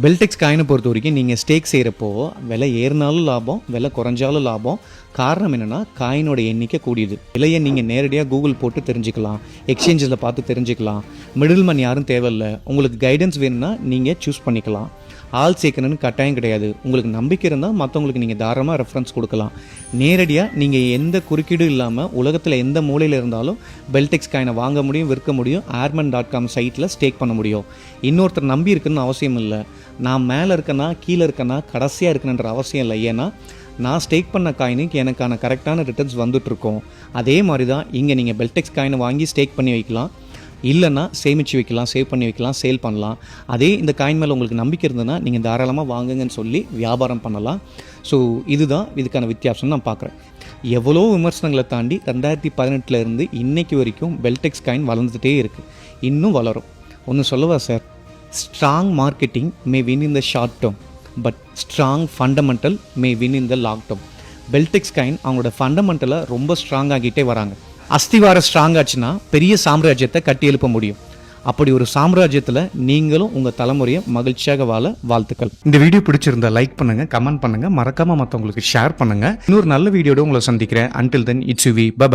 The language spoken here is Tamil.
பெல்டெக்ஸ் காயினை பொறுத்த வரைக்கும் நீங்கள் ஸ்டேக் செய்கிறப்போ விலை ஏறினாலும் லாபம், விலை குறைஞ்சாலும் லாபம். காரணம் என்னென்னா காயினோட எண்ணிக்கை கூடியது. விலையை நீங்கள் நேரடியாக கூகுள் போட்டு தெரிஞ்சுக்கலாம், எக்ஸ்சேஞ்சில் பார்த்து தெரிஞ்சுக்கலாம். மிடில் மேன் யாரும் தேவையில்லை. உங்களுக்கு கைடன்ஸ் வேணும்னா நீங்கள் சூஸ் பண்ணிக்கலாம். ஆள் சேர்க்கணுன்னு கட்டாயம் கிடையாது. உங்களுக்கு நம்பிக்கை இருந்தால் மற்றவங்களுக்கு நீங்கள் தாராளமாக ரெஃபரன்ஸ் கொடுக்கலாம். நேரடியாக நீங்கள் எந்த குறுக்கீடும் இல்லாமல் உலகத்தில் எந்த மூலையில் இருந்தாலும் பெல்டெக்ஸ் காயினை வாங்க முடியும், விற்க முடியும். airman.com சைட்டில் ஸ்டேக் பண்ண முடியும். இன்னொருத்தர் நம்பி இருக்குன்னு அவசியம் இல்லை. நான் மேலே இருக்கேன்னா கீழே இருக்கேன்னா கடைசியாக இருக்கணுன்ற அவசியம் இல்லை. ஏன்னா நான் ஸ்டேக் பண்ண காயினுக்கு எனக்கான கரெக்டான ரிட்டர்ன்ஸ் வந்துட்டுருக்கோம். அதே மாதிரி தான் இங்கே நீங்கள் பெல்டெக்ஸ் காயினை வாங்கி ஸ்டேக் பண்ணி வைக்கலாம், இல்லைன்னா சேமித்து வைக்கலாம், சேவ் பண்ணி வைக்கலாம், சேல் பண்ணலாம். அதே இந்த காயின் மேலே உங்களுக்கு நம்பிக்கை இருந்ததுன்னா நீங்கள் தாராளமாக வாங்குங்கன்னு சொல்லி வியாபாரம் பண்ணலாம். ஸோ இதுதான் இதுக்கான வித்தியாசம்னு நான் பார்க்குறேன். எவ்வளோ விமர்சனங்களை தாண்டி 2018 இருந்து இன்றைக்கு வரைக்கும் பெல்டெக்ஸ் காயின் வளர்ந்துகிட்டே இருக்குது, இன்னும் வளரும். ஒன்று சொல்லவா sir, strong marketing May win in the short term, but strong fundamental May win in the long term. பெல்டெக்ஸ் coin அவங்களோட ஃபண்டமெண்டலை ரொம்ப ஸ்ட்ராங் ஆகிட்டே வராங்க. அஸ்திவாரம் ஸ்ட்ராங் ஆச்சுன்னா பெரிய சாம்ராஜ்யத்தை கட்டி எழுப்ப முடியும். அப்படி ஒரு சாம்ராஜ்யத்தில் நீங்களும் உங்கள் தலைமுறையை மகிழ்ச்சியாக வாழ வாழ்த்துக்கள். இந்த வீடியோ பிடிச்சிருந்தா லைக் பண்ணுங்கள், கமெண்ட் பண்ணுங்கள், மறக்காமல் மற்றவங்களுக்கு ஷேர் பண்ணுங்கள். இன்னொரு நல்ல வீடியோட உங்களை சந்திக்கிறேன். Until then it's we by.